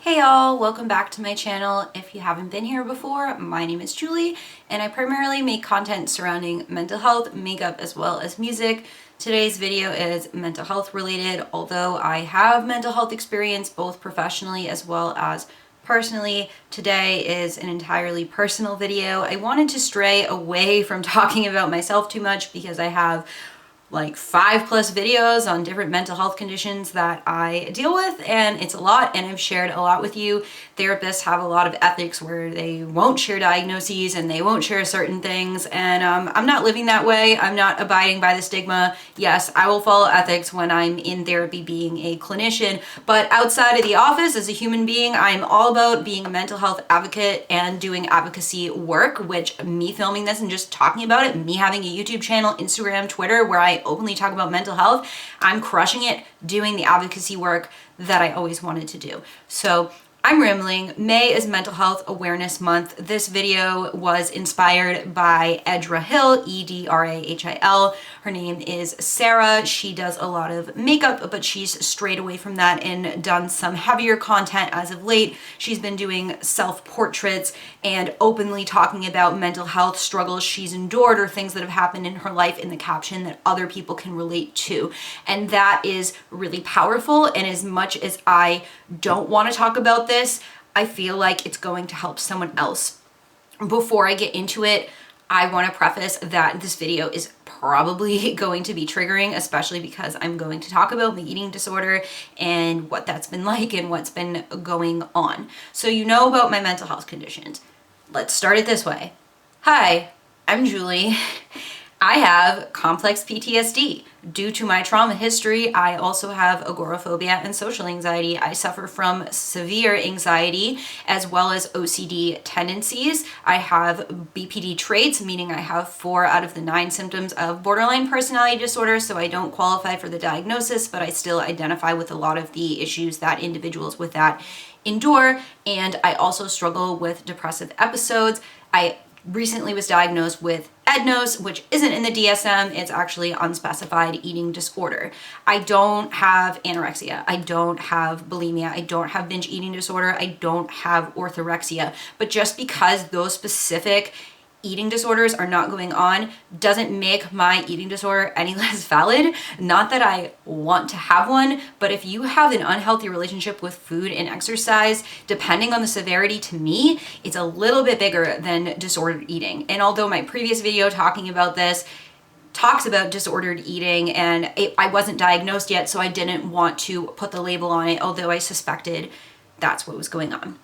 Hey y'all, welcome back to my channel. If you haven't been here before, my name is Julie and I primarily make content surrounding mental health, makeup, as well as music. Today's video is mental health related, although I have mental health experience both professionally as well as personally. Today is an entirely personal video. I wanted to stray away from talking about myself too much because I have like 5+ videos on different mental health conditions that I deal with, and it's a lot, and I've shared a lot with you. Therapists have a lot of ethics where they won't share diagnoses and they won't share certain things, and I'm not living that way. I'm not abiding by the stigma. Yes, I will follow ethics when I'm in therapy being a clinician, but outside of the office as a human being, I'm all about being a mental health advocate and doing advocacy work, which me filming this and just talking about it, me having a YouTube channel, Instagram, Twitter, where I openly talk about mental health, I'm crushing it doing the advocacy work that I always wanted to do. So I'm rambling. May is Mental Health Awareness Month. This video was inspired by Edra Hill, Edrahil. Her name is Sarah. She does a lot of makeup, but she's strayed away from that and done some heavier content as of late. She's been doing self-portraits and openly talking about mental health struggles she's endured or things that have happened in her life in the caption that other people can relate to. And that is really powerful. And as much as I don't want to talk about this, I feel like it's going to help someone else. Before I get into it, I want to preface that this video is probably going to be triggering, especially because I'm going to talk about my eating disorder and what that's been like and what's been going on. So you know about my mental health conditions. Let's start it this way. Hi, I'm Julie. I have complex PTSD. Due to my trauma history, I also have agoraphobia and social anxiety. I suffer from severe anxiety as well as OCD tendencies. I have BPD traits, meaning I have 4 out of the 9 symptoms of borderline personality disorder, so I don't qualify for the diagnosis, but I still identify with a lot of the issues that individuals with that endure. And I also struggle with depressive episodes. I recently was diagnosed with EDNOS, which isn't in the DSM, it's actually unspecified eating disorder. I don't have anorexia, I don't have bulimia, I don't have binge eating disorder, I don't have orthorexia, but just because those specific eating disorders are not going on doesn't make my eating disorder any less valid. Not that I want to have one, but if you have an unhealthy relationship with food and exercise, depending on the severity, to me, it's a little bit bigger than disordered eating. And although my previous video talking about this talks about disordered eating, and I wasn't diagnosed yet, so I didn't want to put the label on it, although I suspected that's what was going on.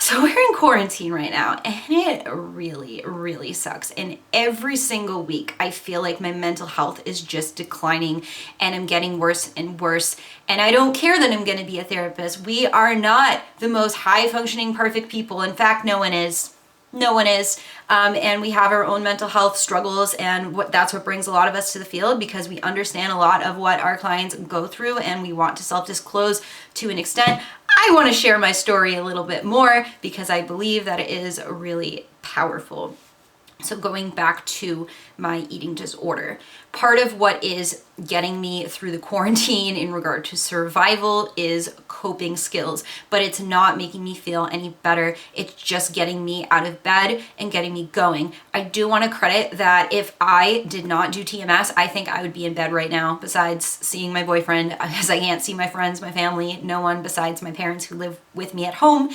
So we're in quarantine right now, and it really, really sucks. And every single week, I feel like my mental health is just declining and I'm getting worse and worse. And I don't care that I'm going to be a therapist. We are not the most high-functioning, perfect people. In fact, no one is. No one is. And we have our own mental health struggles, and that's what brings a lot of us to the field, because we understand a lot of what our clients go through and we want to self-disclose to an extent. I want to share my story a little bit more because I believe that it is really powerful. So going back to my eating disorder, part of what is getting me through the quarantine in regard to survival is coping skills, but it's not making me feel any better. It's just getting me out of bed and getting me going. I do want to credit that if I did not do TMS, I think I would be in bed right now, besides seeing my boyfriend, because I can't see my friends, my family, no one besides my parents who live with me at home.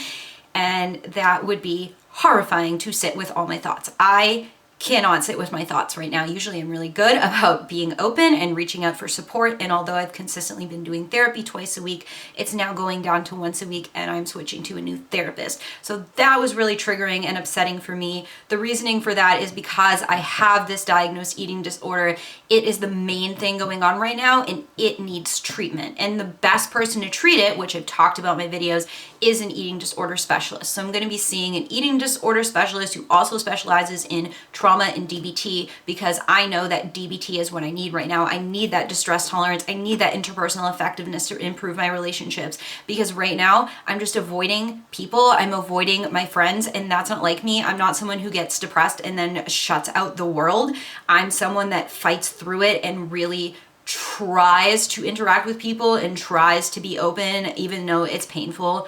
And that would be horrifying to sit with all my thoughts. I cannot sit with my thoughts right now. Usually I'm really good about being open and reaching out for support, and although I've consistently been doing therapy twice a week, it's now going down to once a week, and I'm switching to a new therapist. So that was really triggering and upsetting for me. The reasoning for that is because I have this diagnosed eating disorder. It is the main thing going on right now, and it needs treatment. And the best person to treat it, which I've talked about in my videos, is an eating disorder specialist. So I'm going to be seeing an eating disorder specialist who also specializes in trauma and DBT, because I know that DBT is what I need right now. I need that distress tolerance. I need that interpersonal effectiveness to improve my relationships, because right now I'm just avoiding people. I'm avoiding my friends, and that's not like me. I'm not someone who gets depressed and then shuts out the world. I'm someone that fights through it and really tries to interact with people and tries to be open even though it's painful,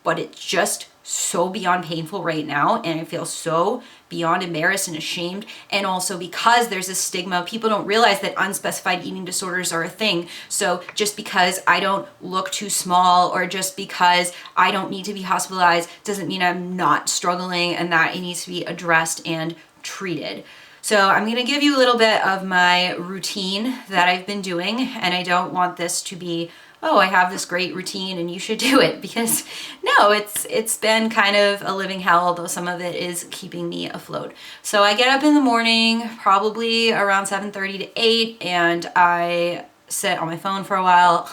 but it's just so beyond painful right now, and I feel so beyond embarrassed and ashamed. And also because there's a stigma, people don't realize that unspecified eating disorders are a thing. So just because I don't look too small, or just because I don't need to be hospitalized, doesn't mean I'm not struggling and that it needs to be addressed and treated. So I'm gonna give you a little bit of my routine that I've been doing, and I don't want this to be, oh, I have this great routine and you should do it, because no, it's been kind of a living hell, although some of it is keeping me afloat. So I get up in the morning, probably around 7:30 to 8, and I sit on my phone for a while,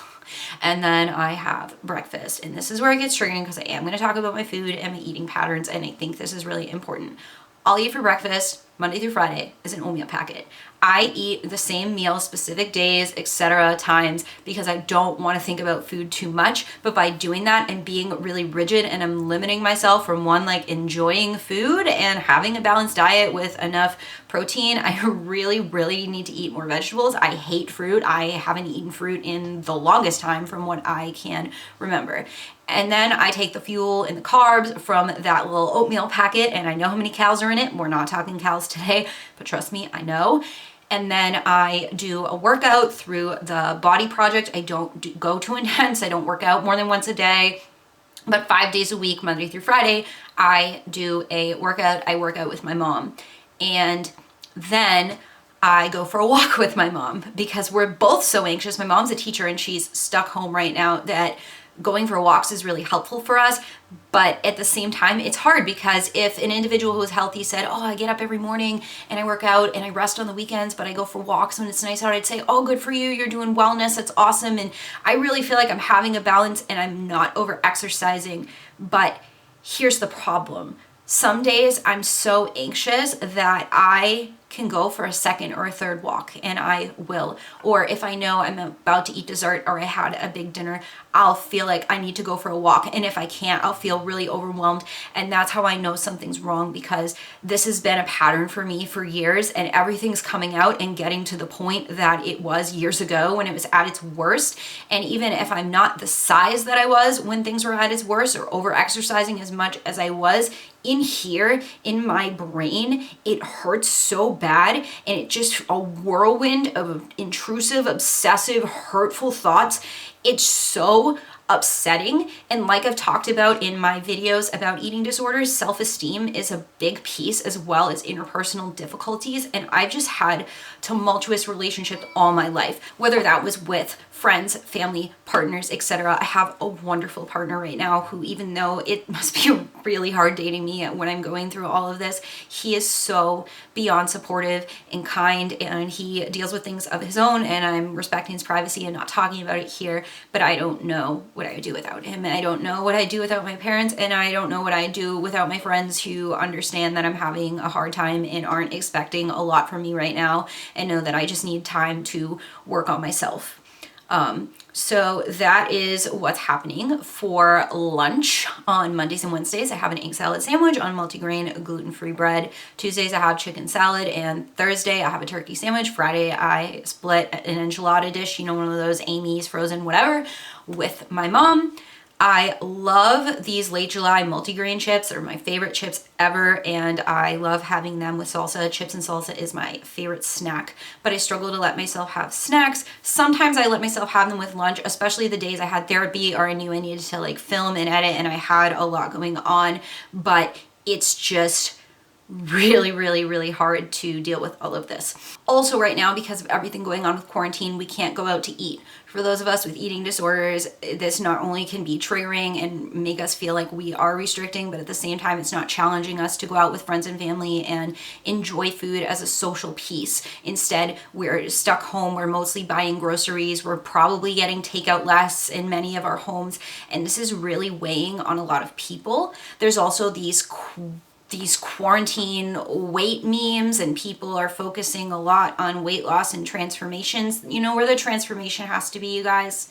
and then I have breakfast. And this is where it gets triggering, because I am gonna talk about my food and my eating patterns, and I think this is really important. All I eat for breakfast, Monday through Friday, is an oatmeal packet. I eat the same meal, specific days, etc., times, because I don't want to think about food too much. But by doing that and being really rigid, and I'm limiting myself from one, like enjoying food and having a balanced diet with enough protein, I really, really need to eat more vegetables. I hate fruit. I haven't eaten fruit in the longest time from what I can remember. And then I take the fuel and the carbs from that little oatmeal packet, and I know how many calories are in it. We're not talking calories today, but trust me, I know. And then I do a workout through the Body Project. I don't go too intense. I don't work out more than once a day, but 5 days a week, Monday through Friday, I do a workout. I work out with my mom. And then I go for a walk with my mom, because we're both so anxious. My mom's a teacher and she's stuck home right now, that going for walks is really helpful for us. But at the same time, it's hard, because if an individual who is healthy said, oh, I get up every morning and I work out and I rest on the weekends, but I go for walks when it's nice out, I'd say, oh, good for you. You're doing wellness. That's awesome. And I really feel like I'm having a balance and I'm not over exercising. But here's the problem. Some days I'm so anxious that I can go for a second or a third walk, and I will. Or if I know I'm about to eat dessert or I had a big dinner, I'll feel like I need to go for a walk. And if I can't, I'll feel really overwhelmed. And that's how I know something's wrong, because this has been a pattern for me for years, and everything's coming out and getting to the point that it was years ago when it was at its worst. And even if I'm not the size that I was when things were at its worst, or over exercising as much as I was, in here, in my brain, it hurts so bad, and it just a whirlwind of intrusive, obsessive, hurtful thoughts. It's so upsetting. And like I've talked about in my videos about eating disorders, self-esteem is a big piece, as well as interpersonal difficulties. And I've just had tumultuous relationships all my life, whether that was with friends, family, partners, etc. I have a wonderful partner right now who, even though it must be really hard dating me when I'm going through all of this, he is so beyond supportive and kind, and he deals with things of his own, and I'm respecting his privacy and not talking about it here. But I don't know what I would do without him, and I don't know what I do without my parents, and I don't know what I do without my friends who understand that I'm having a hard time and aren't expecting a lot from me right now, and know that I just need time to work on myself. So that is what's happening for lunch on Mondays and Wednesdays. I have an egg salad sandwich on multigrain gluten-free bread. Tuesdays I have chicken salad, and Thursday I have a turkey sandwich. Friday I split an enchilada dish, you know, one of those Amy's frozen whatever, with my mom. I love these late July multigrain chips. They're my favorite chips ever, and I love having them with salsa. Chips and salsa is my favorite snack, but I struggle to let myself have snacks. Sometimes I let myself have them with lunch, especially the days I had therapy or I knew I needed to like film and edit and I had a lot going on, but it's just really, really, really hard to deal with all of this. Also right now, because of everything going on with quarantine, we can't go out to eat. For those of us with eating disorders, this not only can be triggering and make us feel like we are restricting, but at the same time, it's not challenging us to go out with friends and family and enjoy food as a social piece. Instead, we're stuck home. We're mostly buying groceries. We're probably getting takeout less in many of our homes. And this is really weighing on a lot of people. There's also these quarantine weight memes, and people are focusing a lot on weight loss and transformations. You know where the transformation has to be, you guys?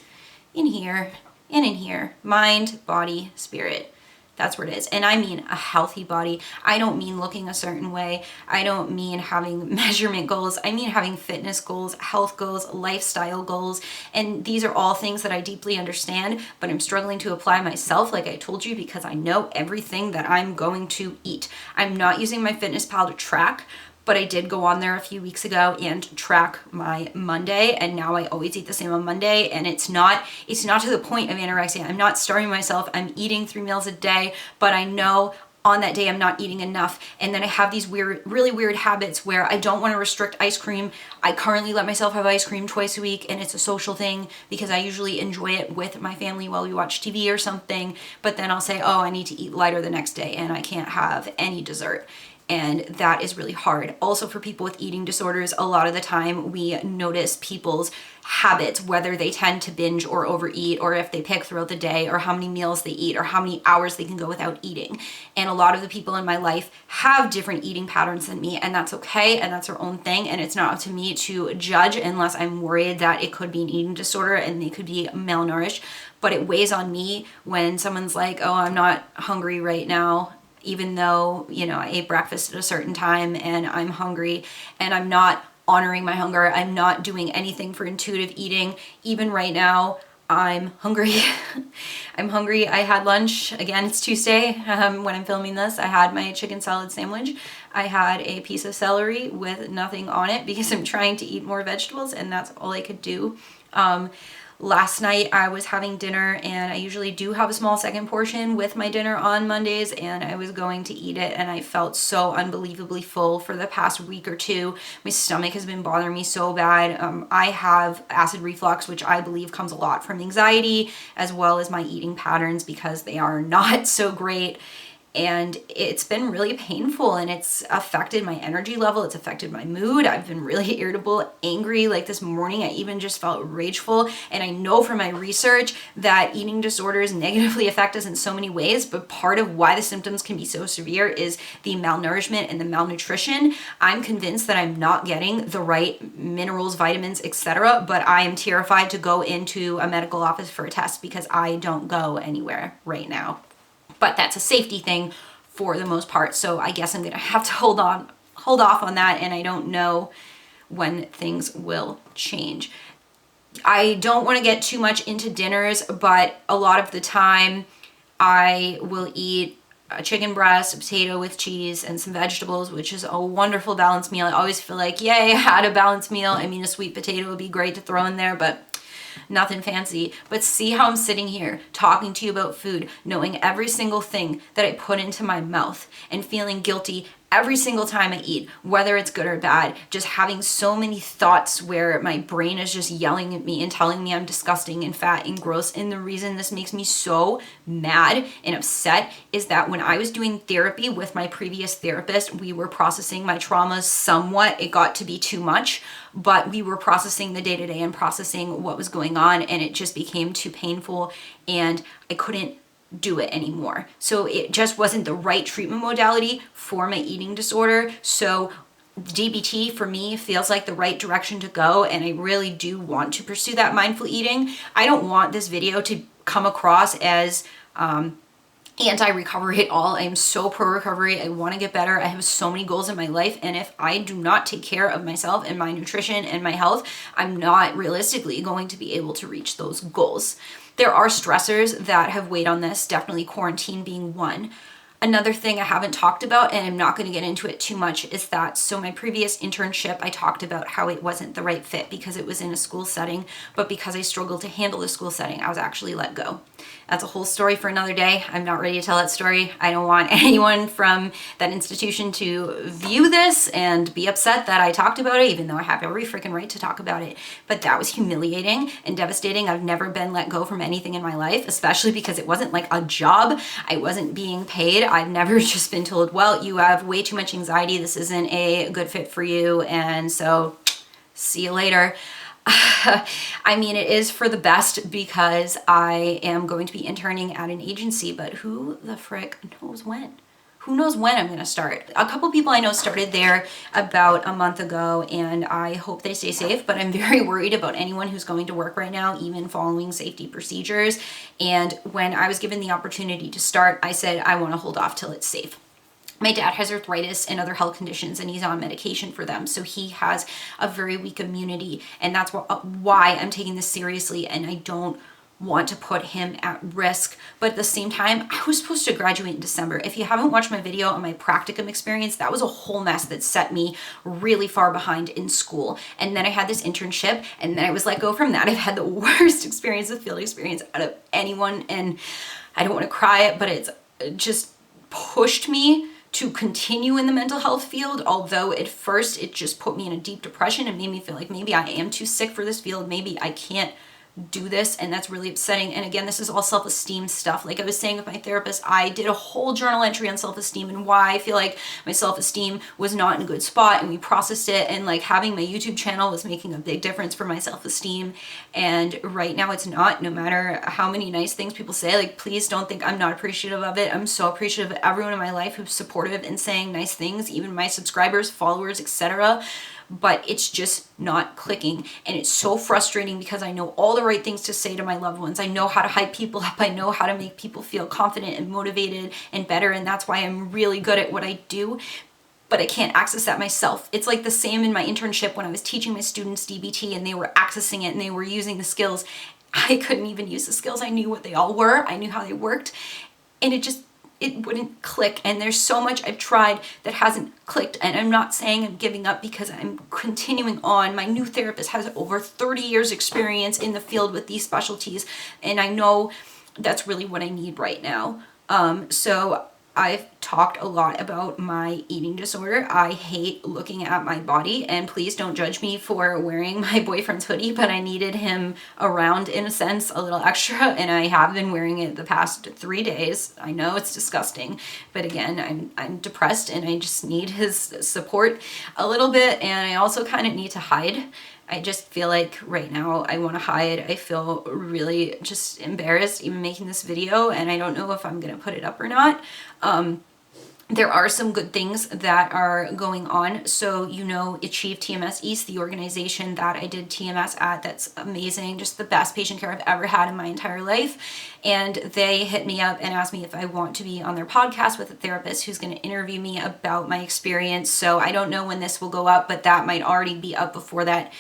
In here and in here. Mind, body, spirit. That's what it is. And I mean a healthy body. I don't mean looking a certain way. I don't mean having measurement goals. I mean having fitness goals, health goals, lifestyle goals. And these are all things that I deeply understand, but I'm struggling to apply myself, like I told you, because I know everything that I'm going to eat. I'm not using my MyFitnessPal to track, but I did go on there a few weeks ago and track my Monday, and now I always eat the same on Monday, and it's not to the point of anorexia. I'm not starving myself. I'm eating 3 meals a day, but I know on that day I'm not eating enough. And then I have these really weird habits where I don't want to restrict ice cream. I currently let myself have ice cream twice a week, and it's a social thing because I usually enjoy it with my family while we watch TV or something. But then I'll say, oh, I need to eat lighter the next day, and I can't have any dessert. And that is really hard. Also, for people with eating disorders, a lot of the time we notice people's habits, whether they tend to binge or overeat, or if they pick throughout the day, or how many meals they eat, or how many hours they can go without eating. And a lot of the people in my life have different eating patterns than me, and that's okay, and that's their own thing, and it's not up to me to judge unless I'm worried that it could be an eating disorder and they could be malnourished. But it weighs on me when someone's like, oh, I'm not hungry right now, even though, I ate breakfast at a certain time and I'm hungry, and I'm not honoring my hunger. I'm not doing anything for intuitive eating. Even right now, I'm hungry. I'm hungry. I had lunch. Again, it's Tuesday when I'm filming this. I had my chicken salad sandwich. I had a piece of celery with nothing on it because I'm trying to eat more vegetables, and that's all I could do. Last night I was having dinner, and I usually do have a small second portion with my dinner on Mondays, and I was going to eat it, and I felt so unbelievably full for the past week or two. My stomach has been bothering me so bad. I have acid reflux, which I believe comes a lot from anxiety as well as my eating patterns, because they are not so great. And it's been really painful, and it's affected my energy level. It's affected my mood. I've been really irritable, angry. Like this morning, I even just felt rageful. And I know from my research that eating disorders negatively affect us in so many ways, but part of why the symptoms can be so severe is the malnourishment and the malnutrition. I'm convinced that I'm not getting the right minerals, vitamins, etc., but I am terrified to go into a medical office for a test because I don't go anywhere right now. But that's a safety thing for the most part. So I guess I'm gonna have to hold off on that, and I don't know when things will change. I don't want to get too much into dinners, but a lot of the time I will eat a chicken breast, a potato with cheese, and some vegetables, which is a wonderful balanced meal. I always feel like, yay, I had a balanced meal. I mean, a sweet potato would be great to throw in there, but nothing fancy. But see how I'm sitting here talking to you about food, knowing every single thing that I put into my mouth, and feeling guilty every single time I eat, whether it's good or bad, just having so many thoughts where my brain is just yelling at me and telling me I'm disgusting and fat and gross. And the reason this makes me so mad and upset is that when I was doing therapy with my previous therapist, we were processing my traumas somewhat. It got to be too much, but we were processing the day-to-day and processing what was going on, and it just became too painful, and I couldn't do it anymore. So it just wasn't the right treatment modality for my eating disorder. So DBT for me feels like the right direction to go, and I really do want to pursue that mindful eating. I don't want this video to come across as anti-recovery at all. I am so pro-recovery. I want to get better. I have so many goals in my life, and if I do not take care of myself and my nutrition and my health, I'm not realistically going to be able to reach those goals. There are stressors that have weighed on this, definitely quarantine being one. Another thing I haven't talked about, and I'm not going to get into it too much, is that so my previous internship, I talked about how it wasn't the right fit because it was in a school setting, but because I struggled to handle the school setting, I was actually let go. That's a whole story for another day. I'm not ready to tell that story. I don't want anyone from that institution to view this and be upset that I talked about it, even though I have every freaking right to talk about it. But that was humiliating and devastating. I've never been let go from anything in my life, especially because it wasn't like a job. I wasn't being paid. I've never just been told, well, you have way too much anxiety. This isn't a good fit for you. And so see you later. I mean, it is for the best because I am going to be interning at an agency, but who the frick knows when? who knows when I'm going to start. A couple people I know started there about a month ago, and I hope they stay safe, but I'm very worried about anyone who's going to work right now, even following safety procedures. And when I was given the opportunity to start, I said, I want to hold off till it's safe. My dad has arthritis and other health conditions, and he's on medication for them. So he has a very weak immunity, and that's why I'm taking this seriously, and I don't want to put him at risk. But at the same time, I was supposed to graduate in December. If you haven't watched my video on my practicum experience, that was a whole mess that set me really far behind in school. And then I had this internship, and then I was let go from that. I've had the worst experience with field experience out of anyone, and I don't want to cry, but it's just pushed me to continue in the mental health field, although at first it just put me in a deep depression and made me feel like maybe I am too sick for this field, maybe I can't do this, and that's really upsetting. And again, this is all self-esteem stuff. Like I was saying with my therapist, I did a whole journal entry on self-esteem and why I feel like my self-esteem was not in a good spot, and we processed it, and like having my YouTube channel was making a big difference for my self-esteem. And right now it's not, no matter how many nice things people say. Like, please don't think I'm not appreciative of it. I'm so appreciative of everyone in my life who's supportive and saying nice things, even my subscribers, followers, etc. But it's just not clicking, and it's so frustrating because I know all the right things to say to my loved ones. I know how to hype people up. I know how to make people feel confident and motivated and better, and that's why I'm really good at what I do, but I can't access that myself. It's like the same in my internship when I was teaching my students DBT and they were accessing it and they were using the skills. I couldn't even use the skills. I knew what they all were. I knew how they worked, and it wouldn't click. And there's so much I've tried that hasn't clicked, and I'm not saying I'm giving up because I'm continuing on. My new therapist has over 30 years experience in the field with these specialties, and I know that's really what I need right now. So I've talked a lot about my eating disorder. I hate looking at my body, and please don't judge me for wearing my boyfriend's hoodie, but I needed him around, in a sense, a little extra, and I have been wearing it the past 3 days. I know it's disgusting, but again, I'm depressed and I just need his support a little bit, and I also kind of need to hide. I just feel like right now I want to hide. I feel really just embarrassed even making this video, and I don't know if I'm going to put it up or not. There are some good things that are going on. So, Achieve TMS East, the organization that I did TMS at, that's amazing, just the best patient care I've ever had in my entire life. And they hit me up and asked me if I want to be on their podcast with a therapist who's going to interview me about my experience. So I don't know when this will go up, but that might already be up before that,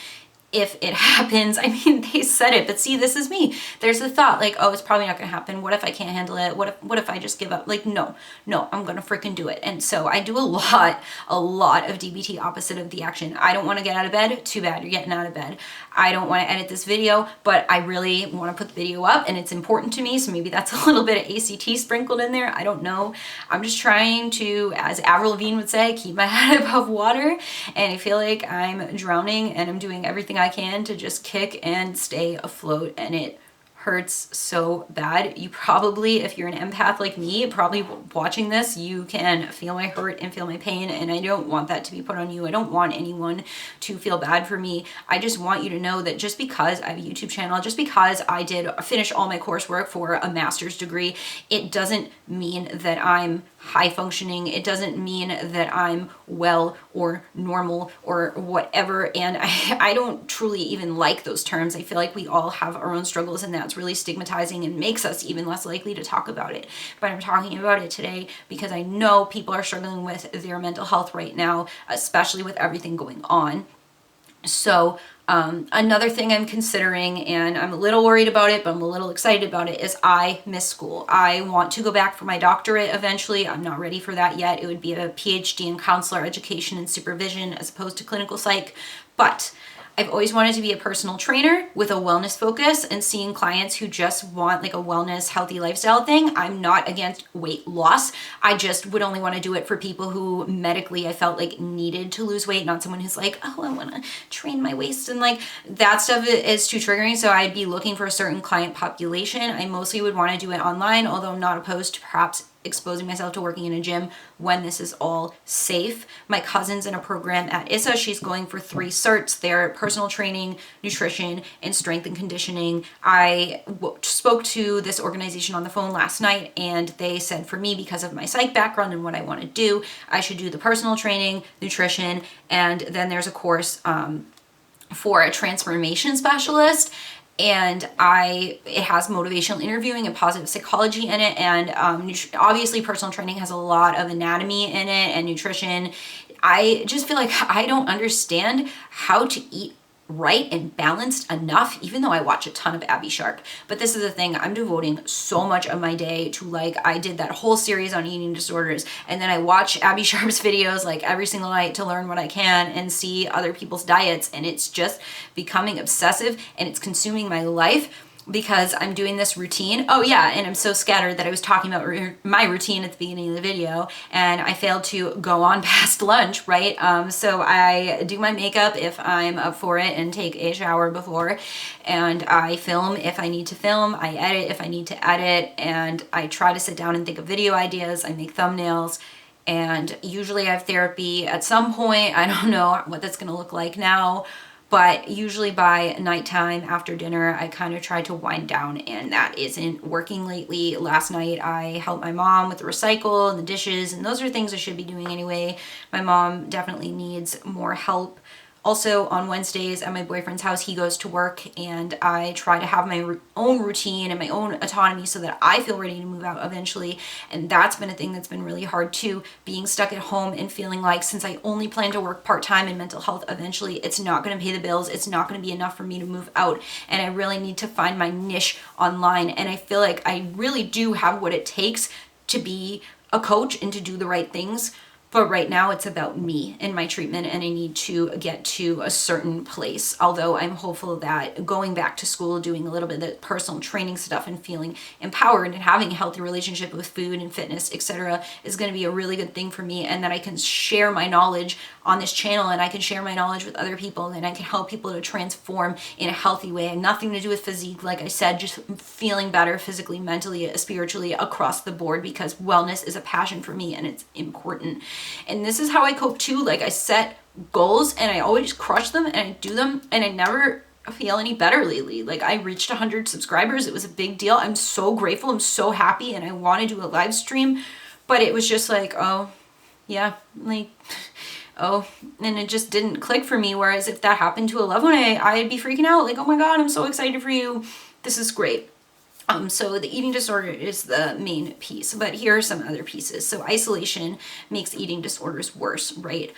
if it happens. I mean, they said it, but see, this is me. There's a thought like, oh, it's probably not going to happen. What if I can't handle it? What if I just give up? Like, no, I'm going to freaking do it. And so I do a lot of DBT, opposite of the action. I don't want to get out of bed. Too bad, you're getting out of bed. I don't want to edit this video, but I really want to put the video up, and it's important to me. So maybe that's a little bit of ACT sprinkled in there. I don't know. I'm just trying to, as Avril Lavigne would say, keep my head above water. And I feel like I'm drowning, and I'm doing everything I can to just kick and stay afloat, and it hurts so bad. You probably, if you're an empath like me, probably watching this, you can feel my hurt and feel my pain, and I don't want that to be put on you. I don't want anyone to feel bad for me. I just want you to know that just because I have a YouTube channel, just because I did finish all my coursework for a master's degree, it doesn't mean that I'm high functioning. It doesn't mean that I'm well or normal or whatever. And I don't truly even like those terms. I feel like we all have our own struggles, and that's really stigmatizing and makes us even less likely to talk about it. But I'm talking about it today because I know people are struggling with their mental health right now, especially with everything going on. So another thing I'm considering, and I'm a little worried about it, but I'm a little excited about it, is I miss school. I want to go back for my doctorate eventually. I'm not ready for that yet. It would be a PhD in counselor education and supervision as opposed to clinical psych, but I've always wanted to be a personal trainer with a wellness focus and seeing clients who just want like a wellness, healthy lifestyle thing. I'm not against weight loss. I just would only want to do it for people who medically I felt like needed to lose weight, not someone who's like, oh, I want to train my waist, and like that stuff is too triggering. So I'd be looking for a certain client population. I mostly would want to do it online, although I'm not opposed to perhaps exposing myself to working in a gym when this is all safe. My cousin's in a program at ISSA. She's going for 3 certs. They're personal training, nutrition, and strength and conditioning. I spoke to this organization on the phone last night, and they said for me, because of my psych background and what I want to do, I should do the personal training, nutrition, and then there's a course for a transformation specialist. And it has motivational interviewing and positive psychology in it. And obviously personal training has a lot of anatomy in it and nutrition. I just feel like I don't understand how to eat right and balanced enough, even though I watch a ton of Abby Sharp. But this is the thing, I'm devoting so much of my day to, like, I did that whole series on eating disorders, and then I watch Abby Sharp's videos like every single night to learn what I can and see other people's diets, and it's just becoming obsessive and it's consuming my life because I'm doing this routine. Oh yeah, and I'm so scattered that I was talking about my routine at the beginning of the video and I failed to go on past lunch, right? So I do my makeup if I'm up for it and take a shower before, and I film if I need to film, I edit if I need to edit, and I try to sit down and think of video ideas, I make thumbnails, and usually I have therapy at some point. I don't know what that's gonna look like now, but usually by nighttime after dinner, I kind of try to wind down, and that isn't working lately. Last night, I helped my mom with the recycle and the dishes, and those are things I should be doing anyway. My mom definitely needs more help. Also on Wednesdays at my boyfriend's house, he goes to work, and I try to have my own routine and my own autonomy so that I feel ready to move out eventually. And that's been a thing that's been really hard too, being stuck at home and feeling like, since I only plan to work part-time in mental health, eventually it's not going to pay the bills, it's not going to be enough for me to move out, and I really need to find my niche online. And I feel like I really do have what it takes to be a coach and to do the right things. But right now it's about me and my treatment, and I need to get to a certain place. Although I'm hopeful that going back to school, doing a little bit of the personal training stuff and feeling empowered and having a healthy relationship with food and fitness, etc., is going to be a really good thing for me, and that I can share my knowledge on this channel, and I can share my knowledge with other people, and I can help people to transform in a healthy way. And nothing to do with physique, like I said, just feeling better physically, mentally, spiritually, across the board, because wellness is a passion for me and it's important. And this is how I cope too. Like, I set goals and I always crush them and I do them, and I never feel any better lately. Like, I reached 100 subscribers. It was a big deal. I'm so grateful. I'm so happy, and I want to do a live stream, but it was just like, oh yeah, like, oh, and it just didn't click for me. Whereas if that happened to a loved one, I'd be freaking out. Like, oh my God, I'm so excited for you. This is great. So the eating disorder is the main piece, but here are some other pieces. So isolation makes eating disorders worse, right?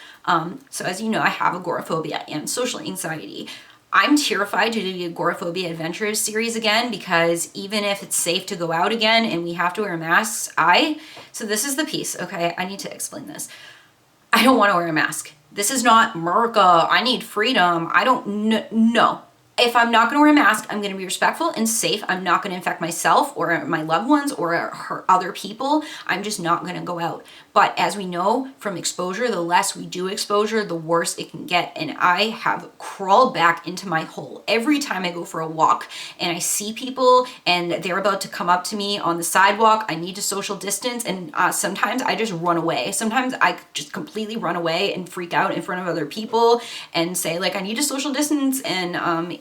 So as you know, I have agoraphobia and social anxiety. I'm terrified to do the agoraphobia adventures series again, because even if it's safe to go out again and we have to wear masks, so this is the piece, okay? I need to explain this. I don't want to wear a mask. This is not America. I need freedom. I don't no. If I'm not going to wear a mask, I'm going to be respectful and safe. I'm not going to infect myself or my loved ones or other people. I'm just not going to go out. But as we know from exposure, the less we do exposure, the worse it can get. And I have crawled back into my hole every time I go for a walk and I see people and they're about to come up to me on the sidewalk. I need to social distance, and sometimes I just run away. Sometimes I just completely run away and freak out in front of other people and say, like, I need to social distance. And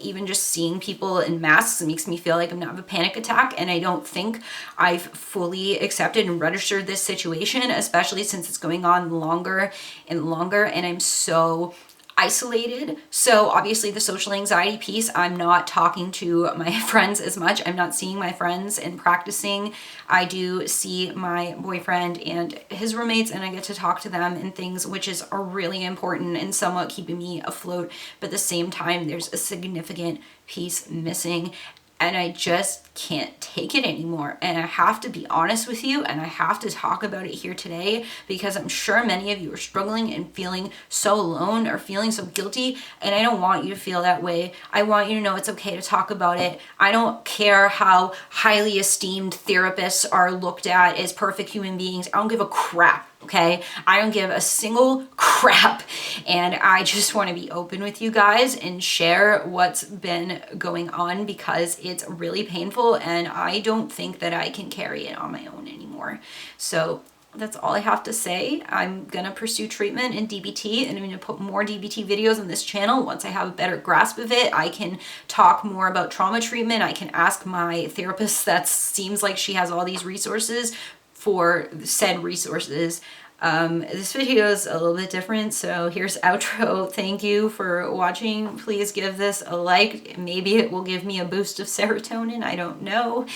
even just seeing people in masks makes me feel like I'm gonna have a panic attack, and I don't think I've fully accepted and registered this situation, especially since it's going on longer and longer, and I'm so isolated. So obviously the social anxiety piece, I'm not talking to my friends as much. I'm not seeing my friends and practicing. I do see my boyfriend and his roommates, and I get to talk to them and things, which is really important and somewhat keeping me afloat. But at the same time, there's a significant piece missing, and I just can't take it anymore. And I have to be honest with you, and I have to talk about it here today, because I'm sure many of you are struggling and feeling so alone or feeling so guilty, and I don't want you to feel that way. I want you to know it's okay to talk about it. I don't care how highly esteemed therapists are looked at as perfect human beings. I don't give a crap. Okay, I don't give a single crap, and I just want to be open with you guys and share what's been going on, because it's really painful and I don't think that I can carry it on my own anymore. more. So that's all I have to say. I'm gonna pursue treatment in DBT, and I'm gonna put more DBT videos on this channel. Once I have a better grasp of it, I can talk more about trauma treatment. I can ask my therapist that seems like she has all these resources for said resources. This video is a little bit different, so here's outro. Thank you for watching. Please give this a like. Maybe it will give me a boost of serotonin. I don't know.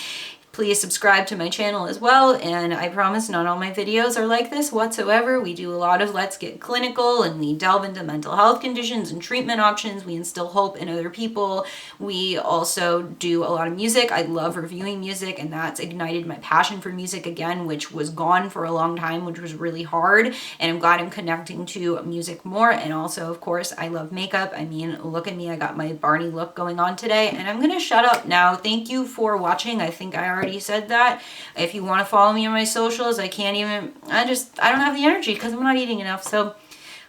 Please subscribe to my channel as well, and I promise not all my videos are like this whatsoever. We do a lot of let's get clinical, and we delve into mental health conditions and treatment options. We instill hope in other people. We also do a lot of music. I love reviewing music, and that's ignited my passion for music again, which was gone for a long time, which was really hard, and I'm glad I'm connecting to music more. And also, of course, I love makeup. I mean, look at me. I got my Barney look going on today, and I'm gonna shut up now. Thank you for watching. I think I already said that. If you want to follow me on my socials, I don't have the energy because I'm not eating enough. So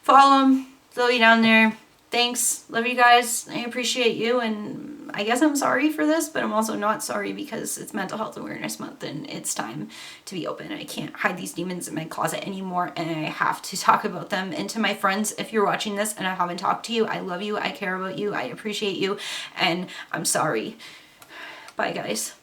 follow them. They'll be down there. Thanks. Love you guys. I appreciate you. And I guess I'm sorry for this, but I'm also not sorry because it's Mental Health Awareness Month and it's time to be open. I can't hide these demons in my closet anymore, and I have to talk about them. And to my friends, if you're watching this and I haven't talked to you, I love you. I care about you. I appreciate you. And I'm sorry. Bye, guys.